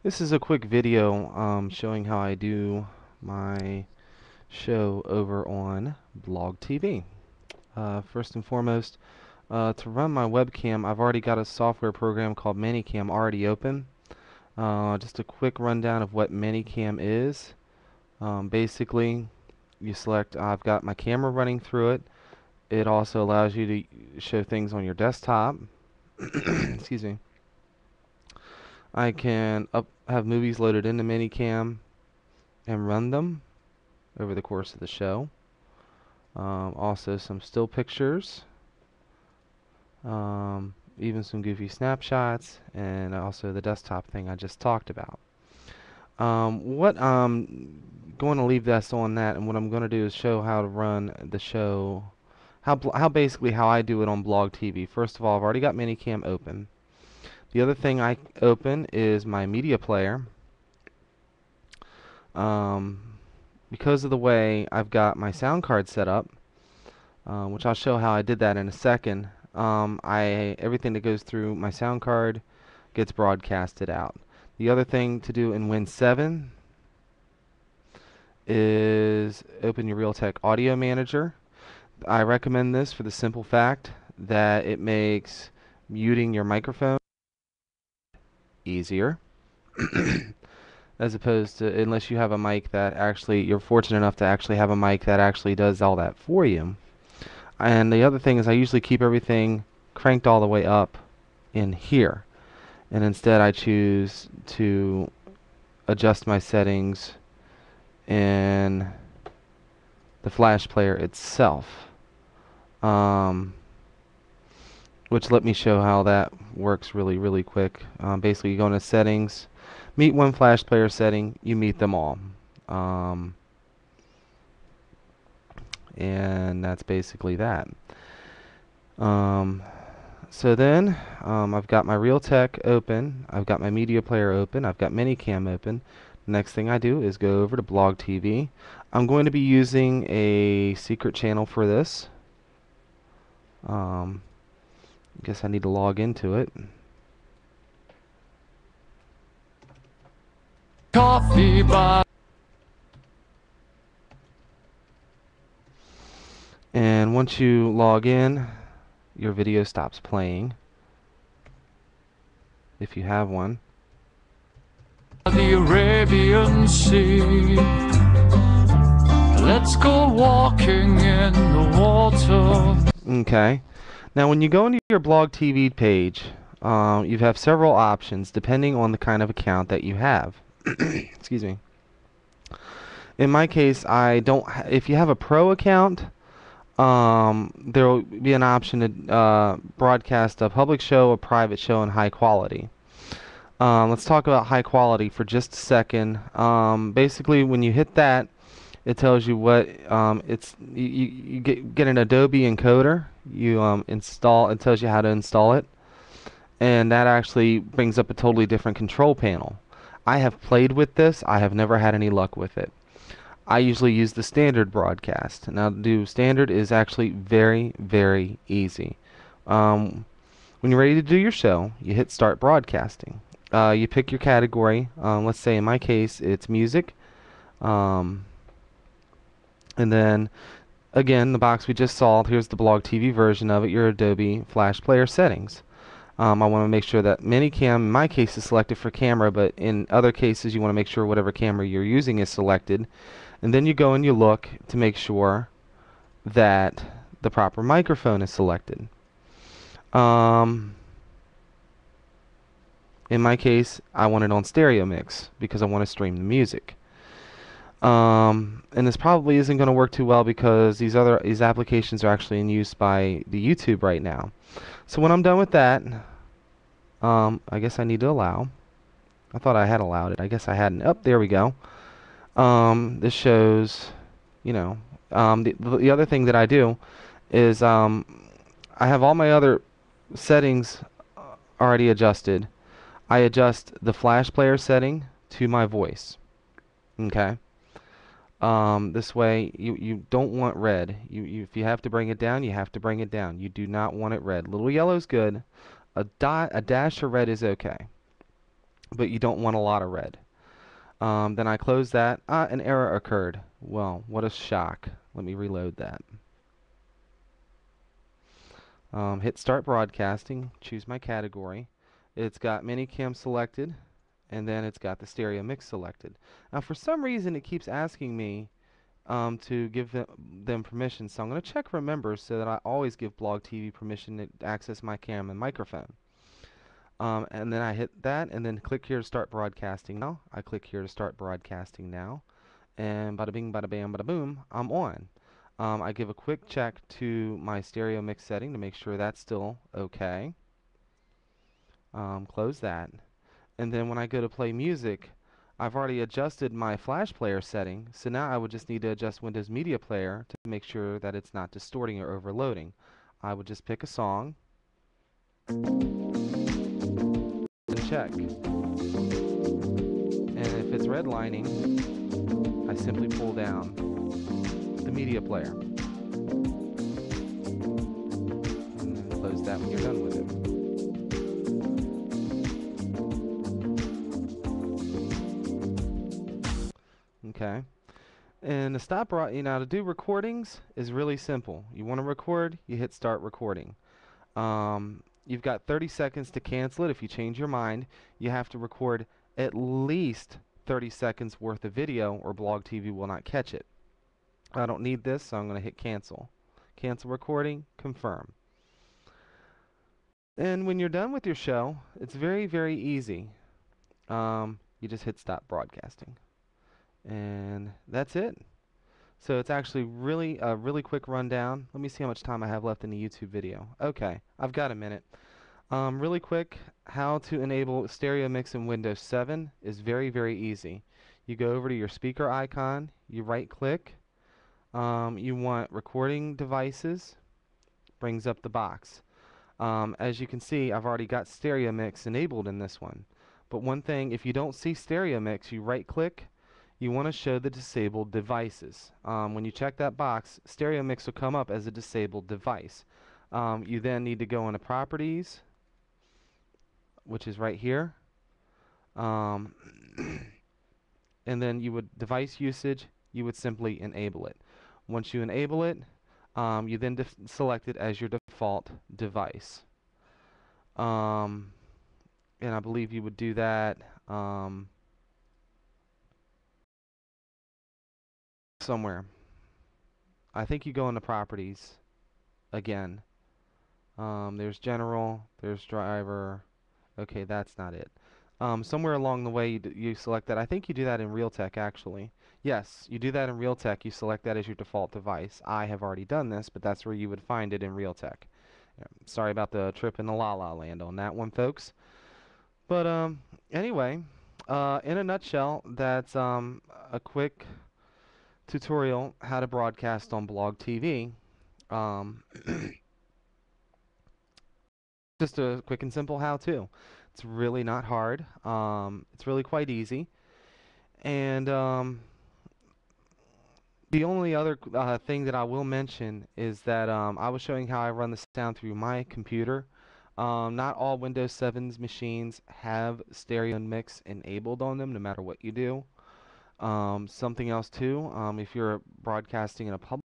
This is a quick video showing how I do my show over on blogtv. First and foremost, to run my webcam, I've already got a software program called Minicam already open. Just a quick rundown of what Minicam is. Basically, you select, I've got my camera running through it. It also allows you to show things on your desktop. Excuse me. I can have movies loaded into Minicam and run them over the course of the show. Also some still pictures, even some goofy snapshots, and also the desktop thing I just talked about. What I'm going to leave this on that, and what I'm going to do is show how to run the show, how basically how I do it on Blog TV. First of all, I've already got Minicam open. The other thing I open is my media player. Because of the way I've got my sound card set up, which I'll show how I did that in a second, everything that goes through my sound card gets broadcasted out. The other thing to do in Win 7 is open your Realtek Audio Manager. I recommend this for the simple fact that it makes muting your microphone easier. As opposed to, unless you have a mic that actually, you're fortunate enough to actually have a mic that actually does all that for you. And the other thing is I usually keep everything cranked all the way up in here. And instead I choose to adjust my settings in the Flash player itself. Which let me show how that works really quick. Basically you go into settings, meet one Flash player setting, you meet them all. And that's basically that. So then I've got my Realtek open, I've got my media player open, I've got Minicam open. Next thing I do is go over to Blog TV. I'm going to be using a secret channel for this. I guess I need to log into it. Coffee bar. And once you log in, your video stops playing, if you have one. The Arabian Sea. Let's go walking in the water. Okay. Now when you go into your Blog TV page, you have several options depending on the kind of account that you have. Excuse me. In my case, I don't. If you have a pro account, there will be an option to broadcast a public show, a private show, and high quality. Let's talk about high quality for just a second. Basically, when you hit that, it tells you what you get an Adobe encoder. You install. It tells you how to install it, and that actually brings up a totally different control panel. I have played with this. I have never had any luck with it. I usually use the standard broadcast. Now, to do standard is actually very easy. When you're ready to do your show, you hit start broadcasting. You pick your category. Let's say in my case it's music. And then again, the box we just saw, here's the Blog TV version of it, your Adobe Flash Player settings. I want to make sure that Minicam, in my case, is selected for camera, but in other cases you want to make sure whatever camera you're using is selected. And then you go and you look to make sure that the proper microphone is selected. In my case, I want it on stereo mix because I want to stream the music. And this probably isn't going to work too well because these applications are actually in use by the YouTube right now. So when I'm done with that, I guess I need to allow. I thought I had allowed it. I guess I hadn't. Oh, there we go. This shows, the other thing that I do is I have all my other settings already adjusted. I adjust the Flash player setting to my voice. Okay. This way, you don't want red. If you have to bring it down, you have to bring it down. You do not want it red. Little yellow is good. A dash of red is okay. but you don't want a lot of red. Then I close that. An error occurred. Well, what a shock. Let me reload that. Hit start broadcasting, choose my category. It's got minicam selected, and then it's got the stereo mix selected. Now for some reason it keeps asking me to give them permission, so I'm going to check remember so that I always give Blog TV permission to access my cam and microphone. And then I hit that and then click here to start broadcasting now. I click here to start broadcasting now, and bada bing, bada bam, bada boom, I'm on. I give a quick check to my stereo mix setting to make sure that's still okay. Close that. And then when I go to play music, I've already adjusted my flash player setting, so now I would just need to adjust Windows Media Player to make sure that it's not distorting or overloading. I would just pick a song and check. And if it's redlining, I simply pull down the media player. And then close that when you're done with it. Okay. And to stop, to do recordings is really simple. You want to record, you hit start recording. You've got 30 seconds to cancel it. If you change your mind, you have to record at least 30 seconds worth of video or Blog TV will not catch it. I don't need this, so I'm going to hit cancel. Cancel recording, confirm. And when you're done with your show, it's very, very easy. You just hit stop broadcasting. And that's it. So it's actually really a really quick rundown. Let me see how much time I have left in the YouTube video. Okay, I've got a minute. Really quick, how to enable stereo mix in Windows 7 is very, very easy. You go over to your speaker icon, you right click, you want recording devices, brings up the box. As you can see, I've already got stereo mix enabled in this one. But one thing, if you don't see stereo mix, you right click, you want to show the disabled devices. When you check that box, stereo mix will come up as a disabled device. You then need to go into properties, which is right here, and then you would device usage, you would simply enable it. Once you enable it, you then select it as your default device. And I believe you would do that somewhere. I think you go into properties again. There's general, there's driver. Okay, that's not it. Somewhere along the way you select that. I think you do that in Realtek actually. Yes, you do that in Realtek. You select that as your default device. I have already done this, but that's where you would find it in Realtek. Sorry about the trip in the La La Land on that one, folks. But anyway, in a nutshell, that's a quick tutorial how to broadcast on Blog TV. Just a quick and simple how-to. It's really not hard. It's really quite easy. And the only other thing that I will mention is that I was showing how I run the sound through my computer. Not all Windows 7's machines have stereo mix enabled on them, no matter what you do. Something else too, if you're broadcasting in a public